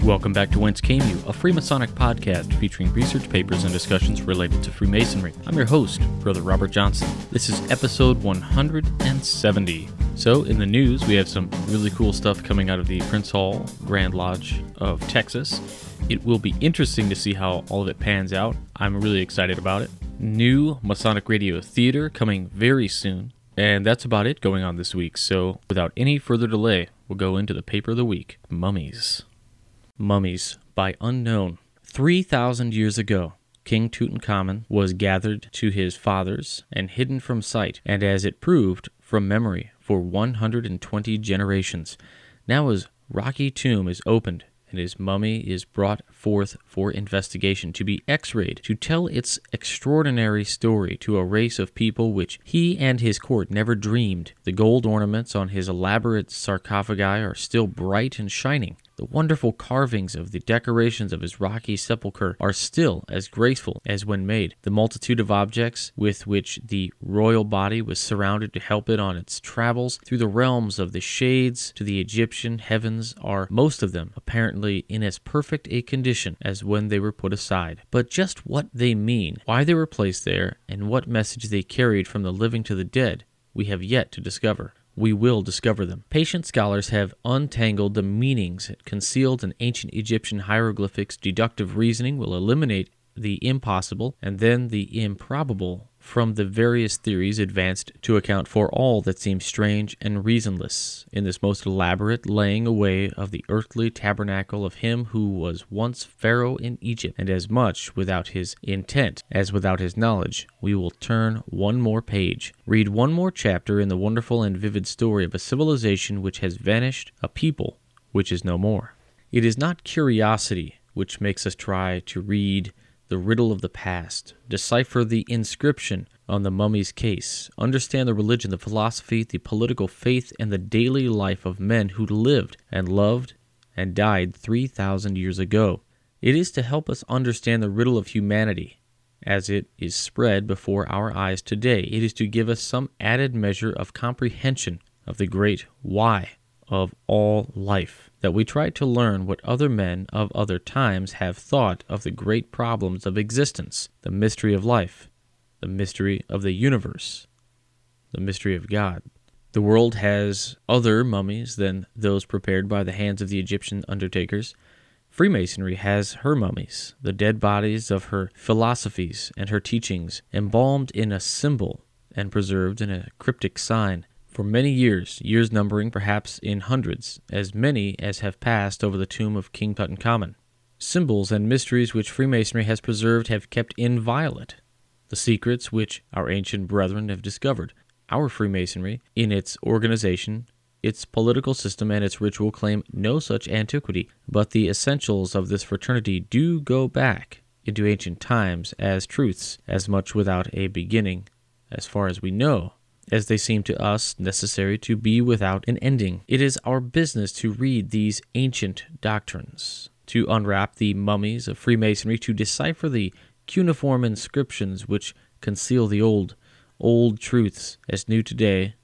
Welcome back to Whence, a Freemasonic podcast featuring research papers and discussions related to Freemasonry. I'm your host, Brother Robert Johnson. This is episode 170. So, in the news, we have some really cool stuff coming out of the Prince Hall Grand Lodge of Texas. It will be interesting to see how all of it pans out. I'm really excited about it. New Masonic Radio Theater coming very soon. And that's about it going on this week. So, without any further delay, we'll go into the paper of the week, Mummies. Mummies by Unknown. 3,000 years ago, King Tutankhamun was gathered to his fathers and hidden from sight, and as it proved, from memory, for 120 generations. Now his rocky tomb is opened, and his mummy is brought forth for investigation, to be x-rayed, to tell its extraordinary story to a race of people which he and his court never dreamed. The gold ornaments on his elaborate sarcophagi are still bright and shining. The wonderful carvings of the decorations of his rocky sepulchre are still as graceful as when made. The multitude of objects with which the royal body was surrounded to help it on its travels through the realms of the shades to the Egyptian heavens are, most of them, apparently in as perfect a condition as when they were put aside. But just what they mean, why they were placed there, and what message they carried from the living to the dead, we have yet to discover. We will discover them. Patient scholars have untangled the meanings concealed in ancient Egyptian hieroglyphics. Deductive reasoning will eliminate the impossible and then the improbable from the various theories advanced to account for all that seems strange and reasonless in this most elaborate laying away of the earthly tabernacle of him who was once Pharaoh in Egypt. And as much without his intent as without his knowledge, we will turn one more page, read one more chapter in the wonderful and vivid story of a civilization which has vanished, a people which is no more. It is not curiosity which makes us try to read the riddle of the past, decipher the inscription on the mummy's case, understand the religion, the philosophy, the political faith, and the daily life of men who lived and loved and died 3,000 years ago. It is to help us understand the riddle of humanity as it is spread before our eyes today. It is to give us some added measure of comprehension of the great why of all life, that we try to learn what other men of other times have thought of the great problems of existence, the mystery of life, the mystery of the universe, the mystery of God. The world has other mummies than those prepared by the hands of the Egyptian undertakers. Freemasonry has her mummies, the dead bodies of her philosophies and her teachings, embalmed in a symbol and preserved in a cryptic sign. For many years numbering perhaps in hundreds, as many as have passed over the tomb of King Tutankhamun. Symbols and mysteries which Freemasonry has preserved have kept inviolate. The secrets which our ancient brethren have discovered. Our Freemasonry, in its organization, its political system, and its ritual claim no such antiquity, but the essentials of this fraternity do go back into ancient times as truths, as much without a beginning, as far as we know, as they seem to us necessary to be without an ending. It is our business to read these ancient doctrines, to unwrap the mummies of Freemasonry, to decipher the cuneiform inscriptions which conceal the old truths, as new today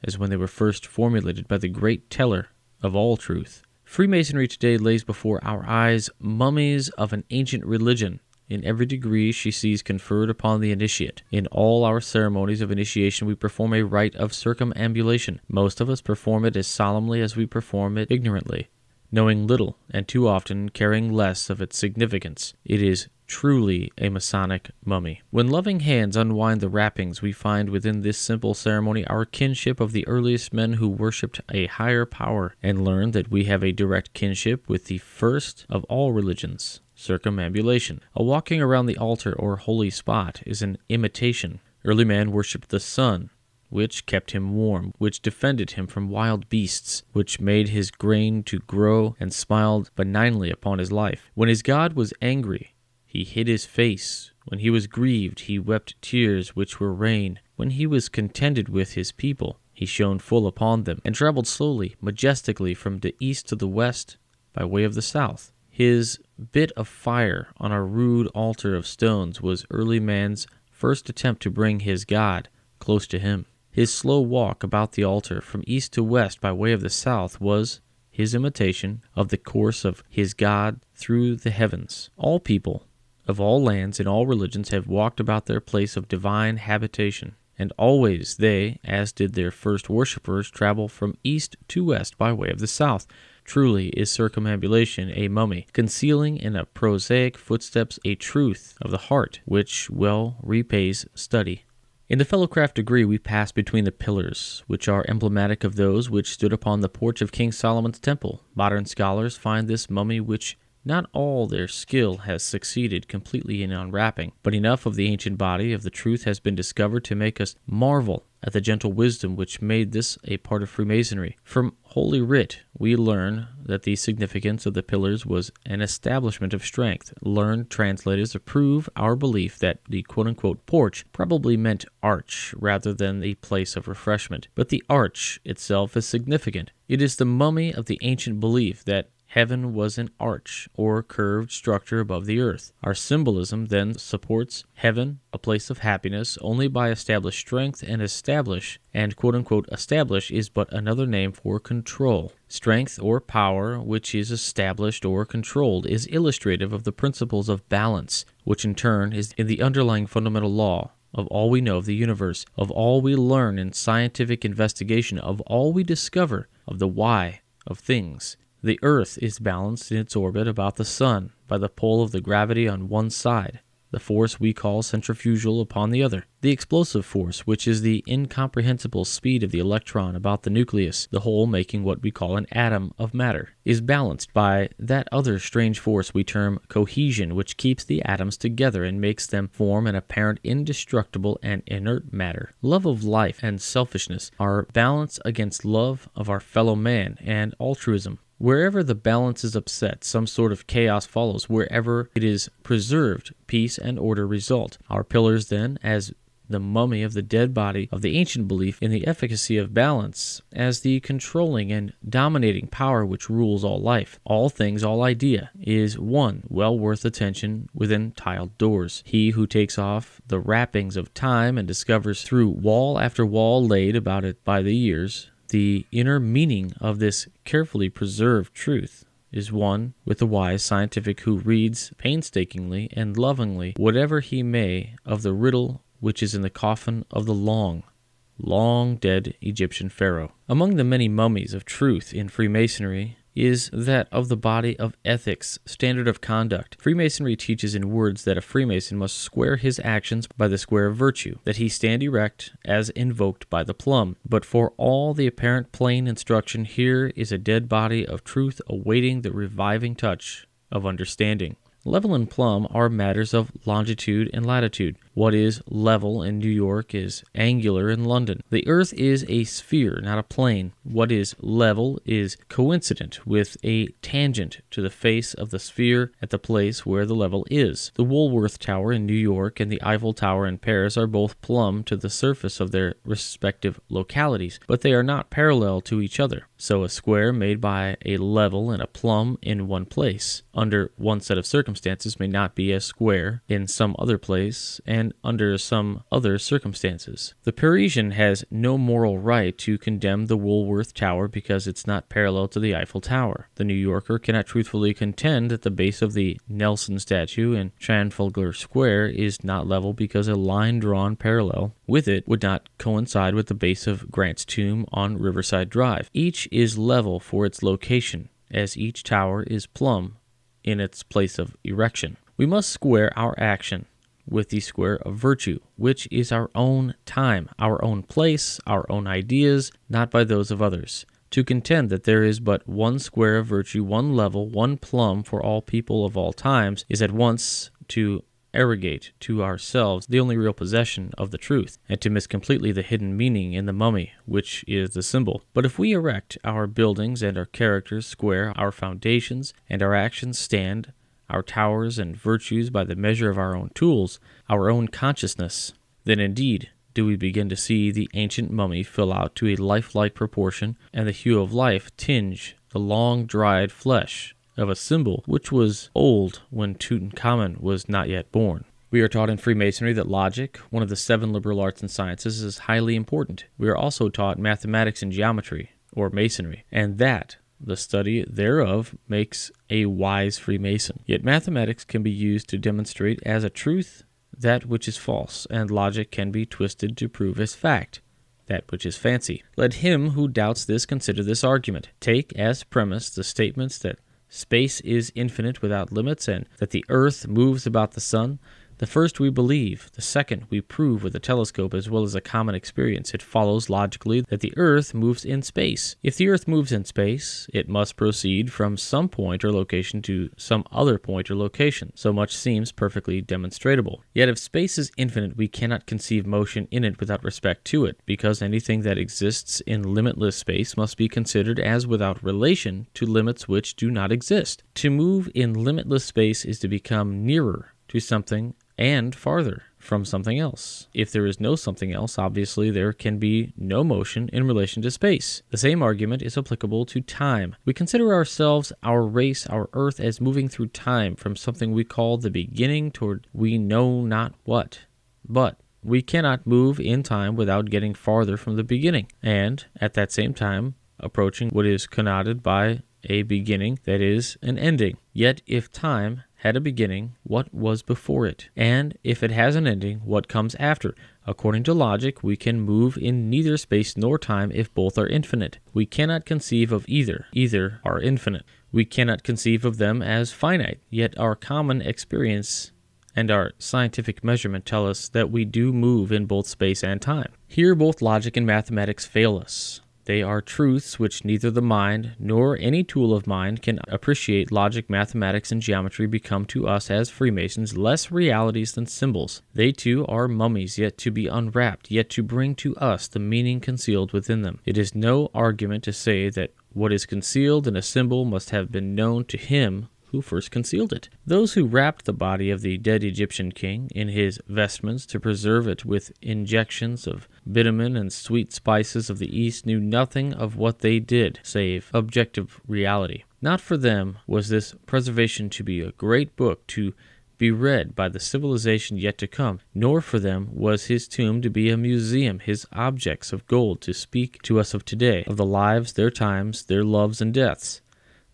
as when they were first formulated by the great teller of all truth. Freemasonry today lays before our eyes mummies of an ancient religion, in every degree she sees conferred upon the initiate. In all our ceremonies of initiation we perform a rite of circumambulation. Most of us perform it as solemnly as we perform it ignorantly, knowing little and too often caring less of its significance. It is truly a Masonic mummy. When loving hands unwind the wrappings, we find within this simple ceremony our kinship of the earliest men who worshipped a higher power, and learn that we have a direct kinship with the first of all religions, circumambulation. A walking around the altar or holy spot is an imitation. Early man worshipped the sun, which kept him warm, which defended him from wild beasts, which made his grain to grow and smiled benignly upon his life. When his God was angry, he hid his face. When he was grieved, he wept tears which were rain. When he was contented with his people, he shone full upon them, and traveled slowly, majestically from the east to the west, by way of the south. His bit of fire on a rude altar of stones was early man's first attempt to bring his God close to him. His slow walk about the altar from east to west by way of the south was his imitation of the course of his God through the heavens. All people of all lands and all religions have walked about their place of divine habitation, and always they, as did their first worshippers, travel from east to west by way of the south. Truly is circumambulation a mummy, concealing in a prosaic footsteps a truth of the heart, which well repays study. In the fellowcraft degree we pass between the pillars, which are emblematic of those which stood upon the porch of King Solomon's temple. Modern scholars find this mummy which not all their skill has succeeded completely in unwrapping, but enough of the ancient body of the truth has been discovered to make us marvel at the gentle wisdom which made this a part of Freemasonry. From Holy Writ, we learn that the significance of the pillars was an establishment of strength. Learned translators approve our belief that the quote-unquote porch probably meant arch rather than the place of refreshment. But the arch itself is significant. It is the mummy of the ancient belief that heaven was an arch, or curved structure above the earth. Our symbolism then supports heaven, a place of happiness, only by established strength, and establish, and quote-unquote establish, is but another name for control. Strength or power, which is established or controlled, is illustrative of the principles of balance, which in turn is in the underlying fundamental law of all we know of the universe, of all we learn in scientific investigation, of all we discover of the why of things. The earth is balanced in its orbit about the sun by the pull of the gravity on one side, the force we call centrifugal upon the other. The explosive force, which is the incomprehensible speed of the electron about the nucleus, the whole making what we call an atom of matter, is balanced by that other strange force we term cohesion, which keeps the atoms together and makes them form an apparent indestructible and inert matter. Love of life and selfishness are balanced against love of our fellow man and altruism. Wherever the balance is upset, some sort of chaos follows. Wherever it is preserved, peace and order result. Our pillars, then, as the mummy of the dead body of the ancient belief in the efficacy of balance, as the controlling and dominating power which rules all life, all things, all idea, is one well worth attention within tiled doors. He who takes off the wrappings of time and discovers through wall after wall laid about it by the years, the inner meaning of this carefully preserved truth is one with the wise scientific who reads painstakingly and lovingly whatever he may of the riddle which is in the coffin of the long dead Egyptian pharaoh. Among the many mummies of truth in Freemasonry is that of the body of ethics, standard of conduct. Freemasonry teaches in words that a Freemason must square his actions by the square of virtue, that he stand erect as invoked by the plumb. But for all the apparent plain instruction, here is a dead body of truth awaiting the reviving touch of understanding. Level and plumb are matters of longitude and latitude. What is level in New York is angular in London. The earth is a sphere, not a plane. What is level is coincident with a tangent to the face of the sphere at the place where the level is. The Woolworth Tower in New York and the Eiffel Tower in Paris are both plumb to the surface of their respective localities, but they are not parallel to each other. So a square made by a level and a plumb in one place, under one set of circumstances, may not be a square in some other place and under some other circumstances. The Parisian has no moral right to condemn the Woolworth Tower because it's not parallel to the Eiffel Tower. The New Yorker cannot truthfully contend that the base of the Nelson statue in Trafalgar Square is not level because a line drawn parallel with it would not coincide with the base of Grant's tomb on Riverside Drive. Each is level for its location, as each tower is plumb in its place of erection. We must square our action with the square of virtue, which is our own time, our own place, our own ideas, not by those of others. To contend that there is but one square of virtue, one level, one plumb for all people of all times, is at once to arrogate to ourselves the only real possession of the truth, and to miss completely the hidden meaning in the mummy, which is the symbol. But if we erect our buildings and our characters square, our foundations and our actions stand, our towers and virtues by the measure of our own tools, our own consciousness, then indeed do we begin to see the ancient mummy fill out to a lifelike proportion, and the hue of life tinge the long-dried flesh of a symbol which was old when Tutankhamun was not yet born. We are taught in Freemasonry that logic, one of the 7 liberal arts and sciences, is highly important. We are also taught mathematics and geometry, or masonry, and that the study thereof makes a wise Freemason. Yet mathematics can be used to demonstrate as a truth that which is false, and logic can be twisted to prove as fact that which is fancy. Let him who doubts this consider this argument. Take as premise the statements that space is infinite without limits, and that the earth moves about the sun. The first we believe, the second we prove with a telescope as well as a common experience. It follows logically that the earth moves in space. If the earth moves in space, it must proceed from some point or location to some other point or location. So much seems perfectly demonstrable. Yet if space is infinite, we cannot conceive motion in it without respect to it, because anything that exists in limitless space must be considered as without relation to limits which do not exist. To move in limitless space is to become nearer to something and farther from something else. If there is no something else, obviously there can be no motion in relation to space. The same argument is applicable to time. We consider ourselves, our race, our earth, as moving through time from something we call the beginning toward we know not what. But we cannot move in time without getting farther from the beginning, and at that same time approaching what is connoted by a beginning that is an ending. Yet if time had a beginning, what was before it? And if it has an ending, what comes after? According to logic, we can move in neither space nor time if both are infinite. We cannot conceive of either. Either are infinite. We cannot conceive of them as finite, yet our common experience and our scientific measurement tell us that we do move in both space and time. Here both logic and mathematics fail us. They are truths which neither the mind nor any tool of mind can appreciate. Logic, mathematics, and geometry become to us as Freemasons less realities than symbols. They too are mummies, yet to be unwrapped, yet to bring to us the meaning concealed within them. It is no argument to say that what is concealed in a symbol must have been known to him who first concealed it. Those who wrapped the body of the dead Egyptian king in his vestments to preserve it with injections of bitumen and sweet spices of the East knew nothing of what they did, save objective reality. Not for them was this preservation to be a great book to be read by the civilization yet to come, nor for them was his tomb to be a museum, his objects of gold to speak to us of today, of the lives, their times, their loves and deaths.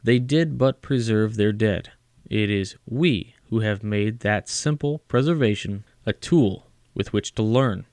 They did but preserve their dead. It is we who have made that simple preservation a tool with which to learn.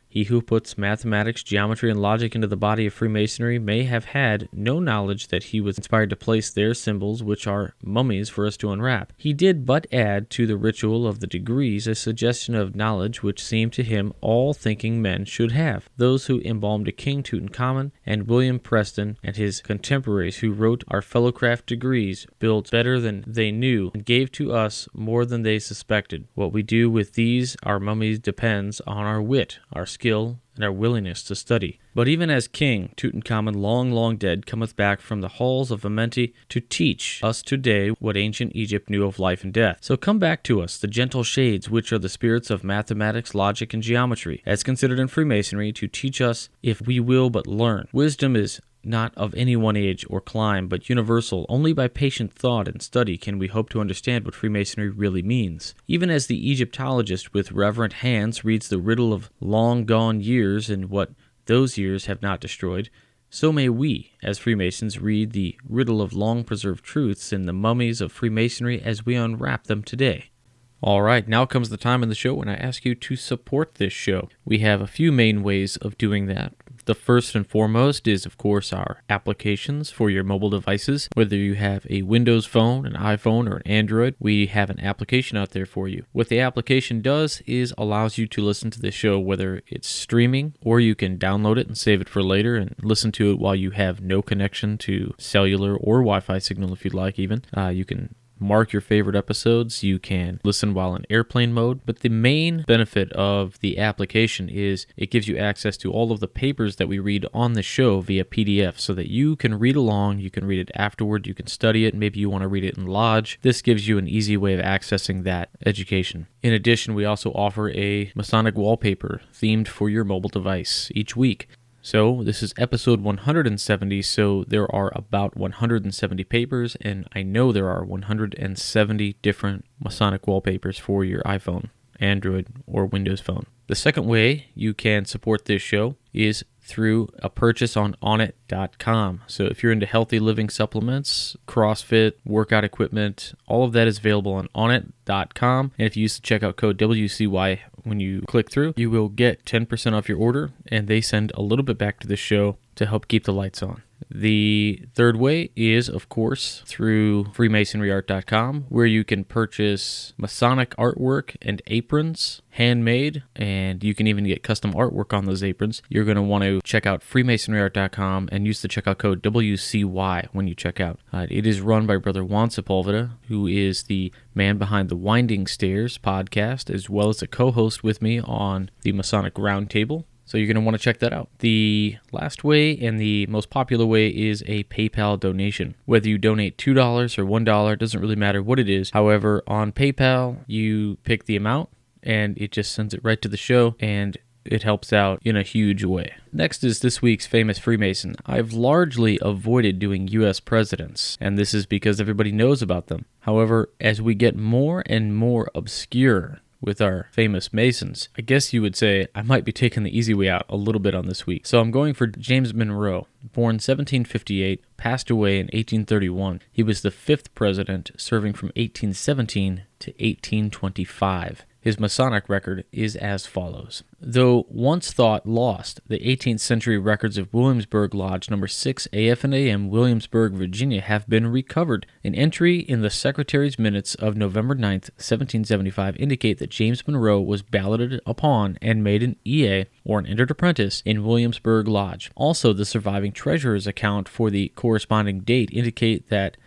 He who puts mathematics, geometry, and logic into the body of Freemasonry may have had no knowledge that he was inspired to place their symbols, which are mummies, for us to unwrap. He did but add to the ritual of the degrees a suggestion of knowledge which seemed to him all thinking men should have. Those who embalmed King Tutankhamun and William Preston and his contemporaries who wrote our fellowcraft degrees built better than they knew and gave to us more than they suspected. What we do with these, our mummies, depends on our wit, our skill, and our willingness to study. But even as King Tutankhamun, long dead, cometh back from the halls of Amenti to teach us today what ancient Egypt knew of life and death. So come back to us, the gentle shades, which are the spirits of mathematics, logic, and geometry, as considered in Freemasonry, to teach us if we will but learn. Wisdom is not of any one age or clime, but universal. Only by patient thought and study can we hope to understand what Freemasonry really means. Even as the Egyptologist with reverent hands reads the riddle of long-gone years and what those years have not destroyed, so may we, as Freemasons, read the riddle of long-preserved truths in the mummies of Freemasonry as we unwrap them today. All right, now comes the time in the show when I ask you to support this show. We have a few main ways of doing that. The first and foremost is, of course, our applications for your mobile devices. Whether you have a Windows phone, an iPhone, or an Android, we have an application out there for you. What the application does is allows you to listen to the show, whether it's streaming or you can download it and save it for later and listen to it while you have no connection to cellular or Wi-Fi signal if you'd like even. You can mark your favorite episodes. You can listen while in airplane mode. But the main benefit of the application is it gives you access to all of the papers that we read on the show via PDF so that you can read along, you can read it afterward, you can study it, maybe you want to read it in Lodge. This gives you an easy way of accessing that education. In addition, we also offer a Masonic wallpaper themed for your mobile device each week. So this is episode 170, so there are about 170 papers, and I know there are 170 different Masonic wallpapers for your iPhone, Android, or Windows phone. The second way you can support this show is through a purchase on onnit.com. So if you're into healthy living supplements, CrossFit, workout equipment, all of that is available on onnit.com. And if you use the checkout code WCY when you click through, you will get 10% off your order, and they send a little bit back to the show to help keep the lights on. The third way is, of course, through freemasonryart.com, where you can purchase Masonic artwork and aprons, handmade, and you can even get custom artwork on those aprons. You're going to want to check out freemasonryart.com and use the checkout code WCY when you check out. It is run by Brother Juan Sepulveda, who is the man behind the Winding Stairs podcast, as well as a co-host with me on the Masonic Roundtable. So you're going to want to check that out. The last way and the most popular way is a PayPal donation. Whether you donate $2 or $1, doesn't really matter what it is. However, on PayPal, you pick the amount and it just sends it right to the show, and it helps out in a huge way. Next is this week's famous Freemason. I've largely avoided doing U.S. presidents, and this is because everybody knows about them. However, as we get more and more obscure with our famous Masons, I guess you would say I might be taking the easy way out a little bit on this week. So I'm going for James Monroe, born 1758, passed away in 1831. He was the 5th president, serving from 1817 to 1825. His Masonic record is as follows. Though once thought lost, the 18th century records of Williamsburg Lodge No. 6 AF&AM, Williamsburg, Virginia, have been recovered. An entry in the Secretary's minutes of November 9th, 1775, indicate that James Monroe was balloted upon and made an EA, or an entered apprentice, in Williamsburg Lodge. Also, the surviving treasurer's account for the corresponding date indicate that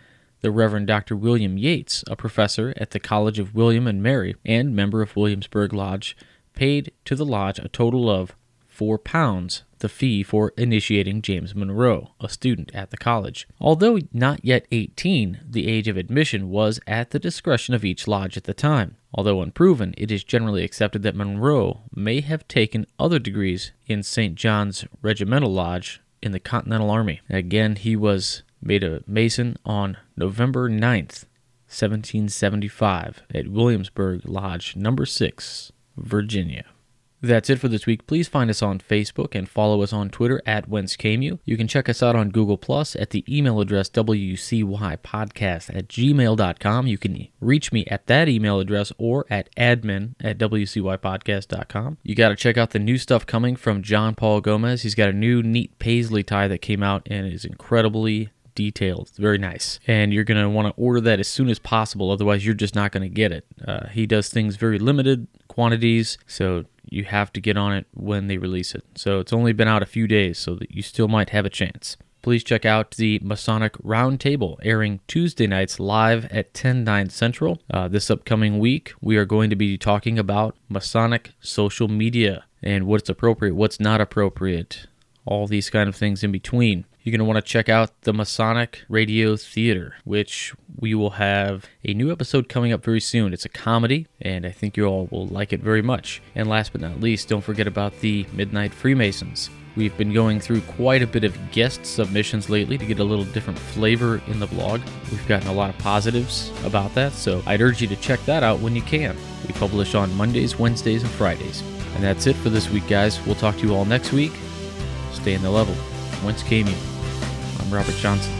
the Reverend Dr. William Yates, a professor at the College of William and Mary and member of Williamsburg Lodge, paid to the lodge a total of £4, the fee for initiating James Monroe, a student at the college. Although not yet 18, the age of admission was at the discretion of each lodge at the time. Although unproven, it is generally accepted that Monroe may have taken other degrees in St. John's Regimental Lodge in the Continental Army. Again, he was made a Mason on November 9th, 1775 at Williamsburg Lodge No. 6, Virginia. That's it for this week. Please find us on Facebook and follow us on Twitter at Whence. You can check us out on Google Plus at the email address wcypodcast@gmail.com. You can reach me at that email address or at admin@wcypodcast.com. You got to check out the new stuff coming from John Paul Gomez. He's got a new neat paisley tie that came out and is incredibly detailed. It's very nice. And you're going to want to order that as soon as possible, otherwise you're just not going to get it. He does things very limited quantities, so you have to get on it when they release it. So it's only been out a few days, so that you still might have a chance. Please check out the Masonic Roundtable, airing Tuesday nights live at 10/9 Central. This upcoming week, we are going to be talking about Masonic social media and what's appropriate, what's not appropriate, all these kind of things in between. You're going to want to check out the Masonic Radio Theater, which we will have a new episode coming up very soon. It's a comedy, and I think you all will like it very much. And last but not least, don't forget about the Midnight Freemasons. We've been going through quite a bit of guest submissions lately to get a little different flavor in the blog. We've gotten a lot of positives about that, so I'd urge you to check that out when you can. We publish on Mondays, Wednesdays, and Fridays. And that's it for this week, guys. We'll talk to you all next week. Stay in the level. Whence came you? I'm Robert Johnson.